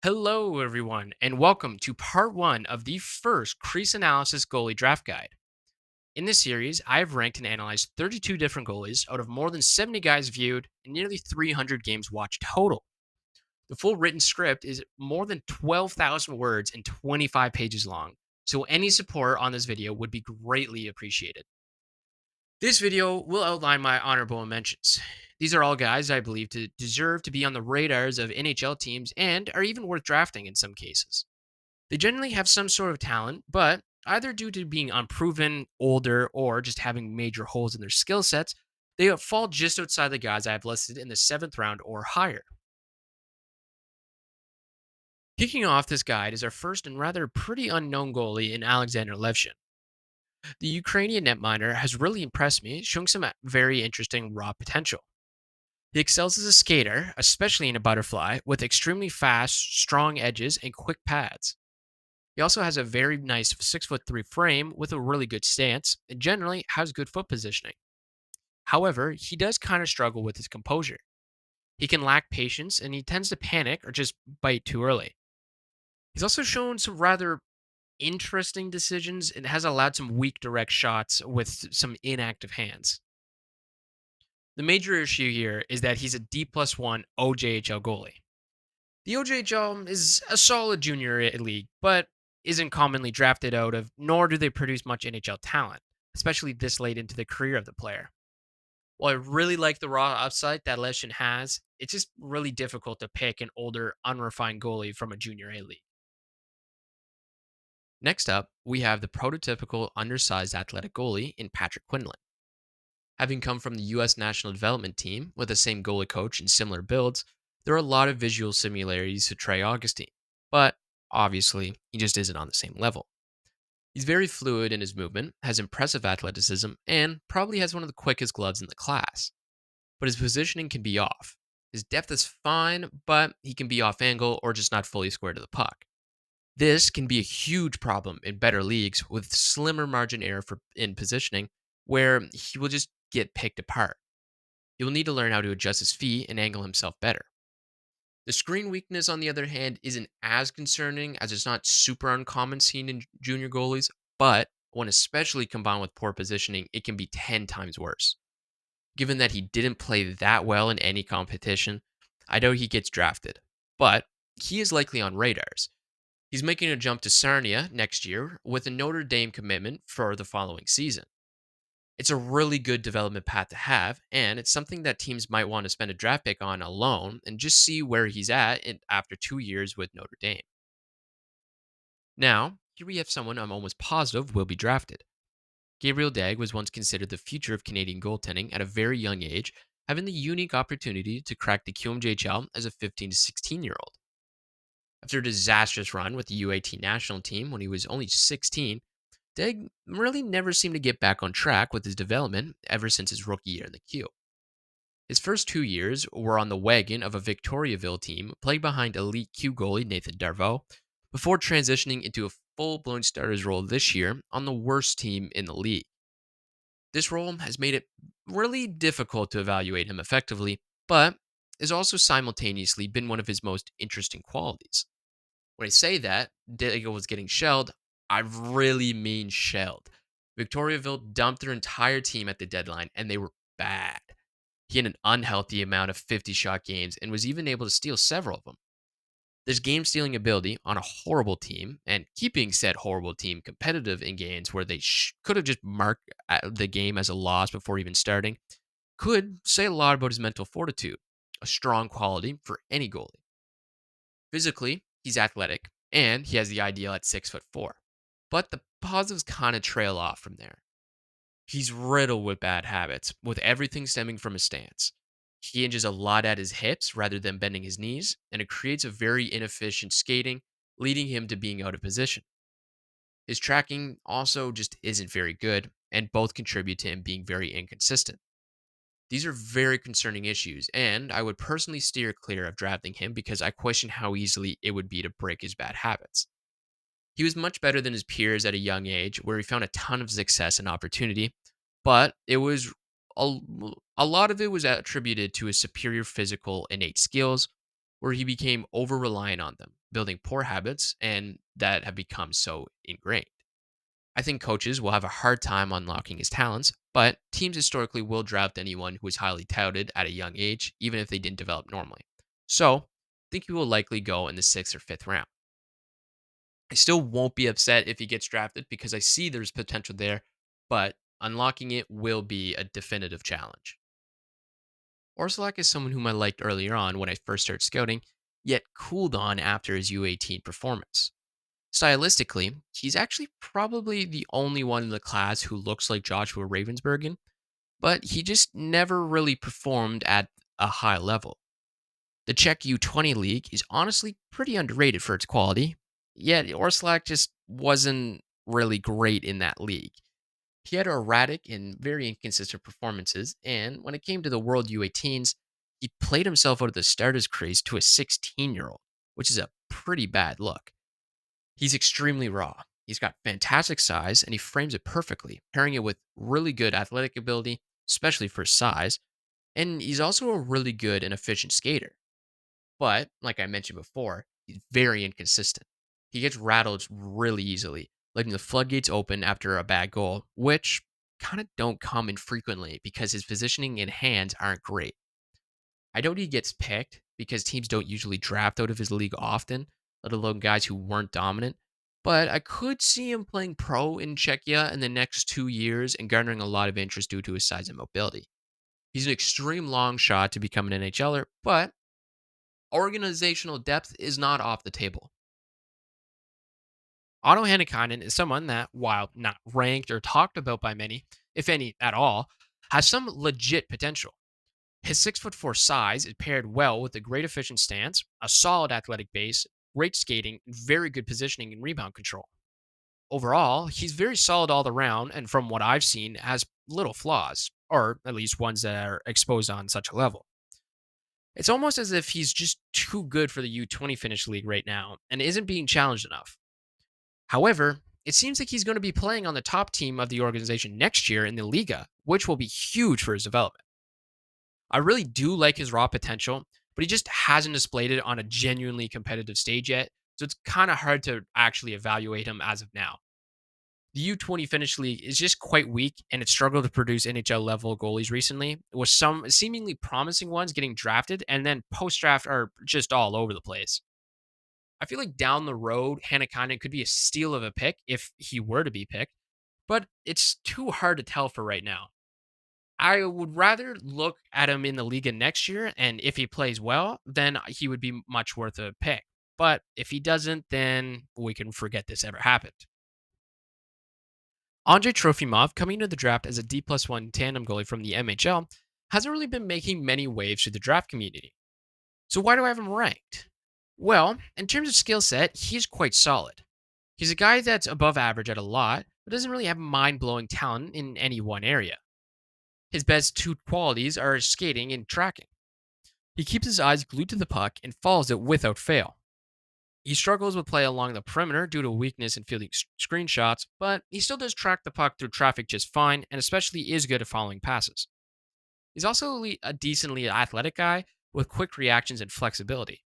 Hello, everyone, and welcome to part one of the first Crease Analysis goalie draft guide. In this series, I've ranked and analyzed 32 different goalies out of more than 70 guys viewed and nearly 300 games watched total. The full written script is more than 12,000 words and 25 pages long, so any support on this video would be greatly appreciated. This video will outline my honorable mentions. These are all guys I believe to deserve to be on the radars of NHL teams and are even worth drafting in some cases. They generally have some sort of talent, but either due to being unproven, older, or just having major holes in their skill sets, they fall just outside the guys I have listed in the seventh round or higher. Kicking off this guide is our first and rather pretty unknown goalie in Alexander Levshin. The Ukrainian netminder has really impressed me, showing some very interesting raw potential. He excels as a skater, especially in a butterfly, with extremely fast, strong edges and quick pads. He also has a very nice 6'3" frame with a really good stance and generally has good foot positioning. However, he does kind of struggle with his composure. He can lack patience and he tends to panic or just bite too early. He's also shown some rather interesting decisions and has allowed some weak direct shots with some inactive hands. The major issue here is that he's a D+1 OJHL goalie. The OJHL is a solid junior league, but isn't commonly drafted out of, nor do they produce much NHL talent, especially this late into the career of the player. While I really like the raw upside that Leshin has, it's just really difficult to pick an older, unrefined goalie from a junior A league. Next up, we have the prototypical undersized athletic goalie in Patrick Quinlan. Having come from the US national development team with the same goalie coach and similar builds, there are a lot of visual similarities to Trey Augustine, but obviously, he just isn't on the same level. He's very fluid in his movement, has impressive athleticism, and probably has one of the quickest gloves in the class. But his positioning can be off. His depth is fine, but he can be off angle or just not fully square to the puck. This can be a huge problem in better leagues with slimmer margin error in positioning, where he will just get picked apart. He will need to learn how to adjust his feet and angle himself better. The screen weakness, on the other hand, isn't as concerning as it's not super uncommon seen in junior goalies, but when especially combined with poor positioning, it can be 10 times worse. Given that he didn't play that well in any competition, I doubt he gets drafted, but he is likely on radars. He's making a jump to Sarnia next year with a Notre Dame commitment for the following season. It's a really good development path to have, and it's something that teams might want to spend a draft pick on alone and just see where he's at after 2 years with Notre Dame. Now, here we have someone I'm almost positive will be drafted. Gabriel Drouin was once considered the future of Canadian goaltending at a very young age, having the unique opportunity to crack the QMJHL as a 15 to 16-year-old. After a disastrous run with the U18 national team when he was only 16, Deg really never seemed to get back on track with his development ever since his rookie year in the Q. His first 2 years were on the wagon of a Victoriaville team playing behind elite Q goalie Nathan Darveau, before transitioning into a full-blown starter's role this year on the worst team in the league. This role has made it really difficult to evaluate him effectively, but has also simultaneously been one of his most interesting qualities. When I say that, Diego was getting shelled, I really mean shelled. Victoriaville dumped their entire team at the deadline, and they were bad. He had an unhealthy amount of 50 shot games and was even able to steal several of them. This game stealing ability on a horrible team, and keeping said horrible team competitive in games where they could have just marked the game as a loss before even starting, could say a lot about his mental fortitude, a strong quality for any goalie. Physically, he's athletic, and he has the ideal at 6'4". But the positives kind of trail off from there. He's riddled with bad habits, with everything stemming from his stance. He hinges a lot at his hips rather than bending his knees, and it creates a very inefficient skating, leading him to being out of position. His tracking also just isn't very good, and both contribute to him being very inconsistent. These are very concerning issues, and I would personally steer clear of drafting him because I question how easily it would be to break his bad habits. He was much better than his peers at a young age, where he found a ton of success and opportunity, but a, a lot of it was attributed to his superior physical innate skills, where he became over reliant on them, building poor habits and that have become so ingrained. I think coaches will have a hard time unlocking his talents, but teams historically will draft anyone who is highly touted at a young age, even if they didn't develop normally. So, I think he will likely go in the sixth or fifth round. I still won't be upset if he gets drafted because I see there's potential there, but unlocking it will be a definitive challenge. Orsolak is someone whom I liked earlier on when I first started scouting, yet cooled on after his U18 performance. Stylistically, he's actually probably the only one in the class who looks like Joshua Ravensbergen, but he just never really performed at a high level. The Czech U20 league is honestly pretty underrated for its quality, yet Orsolak just wasn't really great in that league. He had erratic and very inconsistent performances, and when it came to the World U18s, he played himself out of the starters crease to a 16-year-old, which is a pretty bad look. He's extremely raw. He's got fantastic size and he frames it perfectly, pairing it with really good athletic ability, especially for his size. And he's also a really good and efficient skater. But, like I mentioned before, he's very inconsistent. He gets rattled really easily, letting the floodgates open after a bad goal, which kind of don't come infrequently because his positioning and hands aren't great. I know he gets picked because teams don't usually draft out of his league often, let alone guys who weren't dominant. But I could see him playing pro in Czechia in the next 2 years and garnering a lot of interest due to his size and mobility. He's an extreme long shot to become an NHLer, but organizational depth is not off the table. Otto Hanakan is someone that, while not ranked or talked about by many, if any at all, has some legit potential. His 6'4" size is paired well with a great efficient stance, a solid athletic base, great skating, and very good positioning and rebound control. Overall, he's very solid all around, and from what I've seen, has little flaws, or at least ones that are exposed on such a level. It's almost as if he's just too good for the U20 finish league right now and isn't being challenged enough. However, it seems like he's going to be playing on the top team of the organization next year in the Liga, which will be huge for his development. I really do like his raw potential, but he just hasn't displayed it on a genuinely competitive stage yet, so it's kind of hard to actually evaluate him as of now. The U20 Finnish League is just quite weak, and it struggled to produce NHL level goalies recently, with some seemingly promising ones getting drafted and then post draft are just all over the place. I feel like down the road, Hannakainen could be a steal of a pick if he were to be picked, but it's too hard to tell for right now. I would rather look at him in the Liga next year, and if he plays well, then he would be much worth a pick. But if he doesn't, then we can forget this ever happened. Andrei Trofimov, coming into the draft as a D+1 tandem goalie from the MHL, hasn't really been making many waves through the draft community. So why do I have him ranked? Well, in terms of skill set, he's quite solid. He's a guy that's above average at a lot, but doesn't really have mind blowing talent in any one area. His best two qualities are skating and tracking. He keeps his eyes glued to the puck and follows it without fail. He struggles with play along the perimeter due to weakness in fielding screenshots, but he still does track the puck through traffic just fine and especially is good at following passes. He's also a decently athletic guy with quick reactions and flexibility.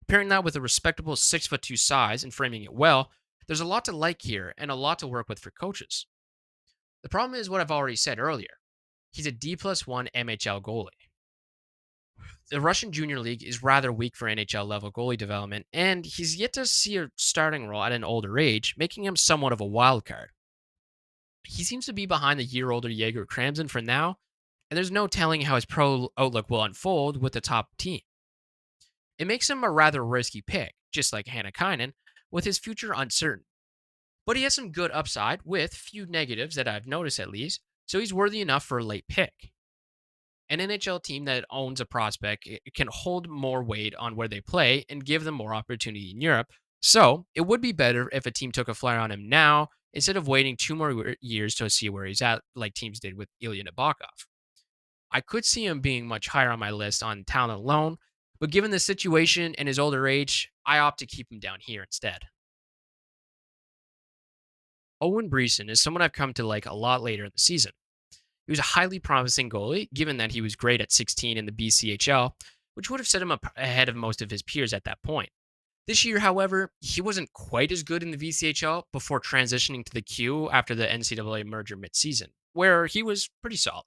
Pairing that with a respectable 6'2" size and framing it well, there's a lot to like here and a lot to work with for coaches. The problem is what I've already said earlier. He's a D+1 MHL goalie. The Russian Junior League is rather weak for NHL level goalie development, and he's yet to see a starting role at an older age, making him somewhat of a wild card. He seems to be behind the year older Jaeger Kramsen for now, and there's no telling how his pro outlook will unfold with the top team. It makes him a rather risky pick, just like Hannakainen, with his future uncertain. But he has some good upside with few negatives that I've noticed at least, so he's worthy enough for a late pick. An NHL team that owns a prospect can hold more weight on where they play and give them more opportunity in Europe. So it would be better if a team took a flyer on him now instead of waiting 2 more years to see where he's at, like teams did with Ilya Nabokov. I could see him being much higher on my list on talent alone, but given the situation and his older age, I opt to keep him down here instead. Owen Brieon is someone I've come to like a lot later in the season. He was a highly promising goalie, given that he was great at 16 in the BCHL, which would have set him up ahead of most of his peers at that point. This year, however, he wasn't quite as good in the VCHL before transitioning to the Q after the NCAA merger midseason, where he was pretty solid.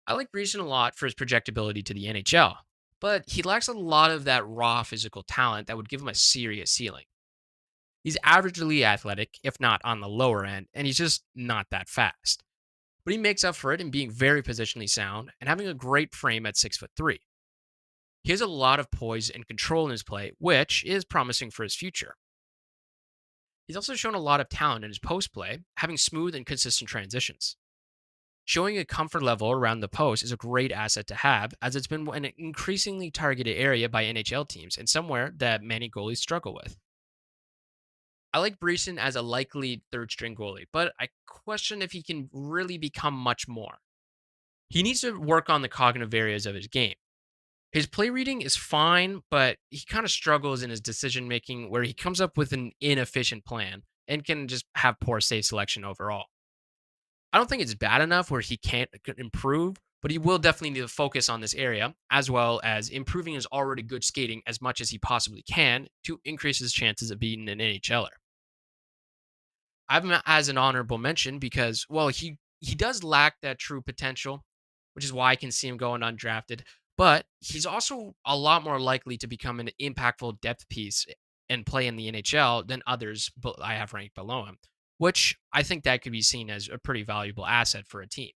I like Breeson a lot for his projectability to the NHL, but he lacks a lot of that raw physical talent that would give him a serious ceiling. He's averagely athletic, if not on the lower end, and he's just not that fast. But he makes up for it in being very positionally sound and having a great frame at 6'3". He has a lot of poise and control in his play, which is promising for his future. He's also shown a lot of talent in his post play, having smooth and consistent transitions. Showing a comfort level around the post is a great asset to have, as it's been an increasingly targeted area by NHL teams and somewhere that many goalies struggle with. I like Breeson as a likely third string goalie, but I question if he can really become much more. He needs to work on the cognitive areas of his game. His play reading is fine, but he kind of struggles in his decision making where he comes up with an inefficient plan and can just have poor save selection overall. I don't think it's bad enough where he can't improve, but he will definitely need to focus on this area as well as improving his already good skating as much as he possibly can to increase his chances of beating an NHLer. I have him as an honorable mention because, well, he does lack that true potential, which is why I can see him going undrafted. But he's also a lot more likely to become an impactful depth piece and play in the NHL than others I have ranked below him, which I think that could be seen as a pretty valuable asset for a team.